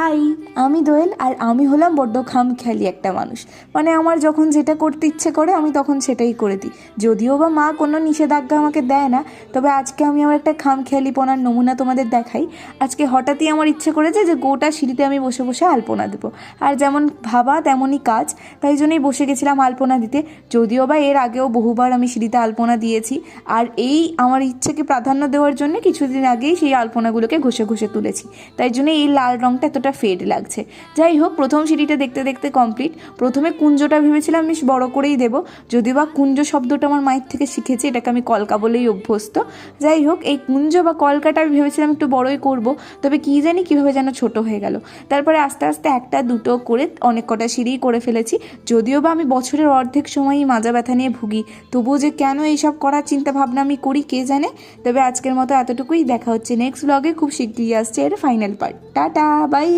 High, আমি দোয়েল। আর আমি হলাম বড্ড খামখেয়ালি একটা মানুষ। মানে আমার যখন যেটা করতে ইচ্ছে করে আমি তখন সেটাই করে দিই। যদিও বা মা কোনো নিষেধাজ্ঞা আমাকে দেয় না, তবে আজকে আমি আমার একটা খামখেয়ালিপনার নমুনা তোমাদের দেখাই। আজকে হঠাৎই আমার ইচ্ছে করেছে যে গোটা সিঁড়িতে আমি বসে বসে আলপনা দেবো। আর যেমন ভাবা তেমনই কাজ, তাই জন্যই বসে গেছিলাম আলপনা দিতে। যদিও বা এর আগেও বহুবার আমি সিঁড়িতে আলপনা দিয়েছি, আর এই আমার ইচ্ছেকে প্রাধান্য দেওয়ার জন্য কিছুদিন আগেই সেই আলপনাগুলোকে ঘষে ঘষে তুলেছি। তাই জন্য এই লাল রঙটা এতটা ফেড লাগছে। যাই হোক, প্রথম সিঁড়িটা দেখতে দেখতে কমপ্লিট। প্রথমে কুঞ্জটা ভেবেছিলাম বেশ বড় করেই দেবো, যদিও বা কুঞ্জ শব্দটা আমার মায়ের থেকে শিখেছি, এটাকে আমি কলকা বলেই অভ্যস্ত। যাই হোক, এই কুঞ্জ বা কলকাটা আমি ভেবেছিলাম একটু বড়ই করব, তবে কী জানি কীভাবে যেন ছোট হয়ে গেল। তারপরে আস্তে আস্তে একটা দুটো করে অনেক কটা সিঁড়ি করে ফেলেছি। যদিও বা আমি বছরের অর্ধেক সময়ই মাজা ব্যথা নিয়ে ভুগি, তবুও যে কেন এইসব করার চিন্তা ভাবনা আমি করি কে জানে। তবে আজকের মতো এতটুকুই। দেখা হচ্ছে নেক্সট ব্লগে, খুব শিগগিরই আসছে এর ফাইনাল পার্ট। Tata, by.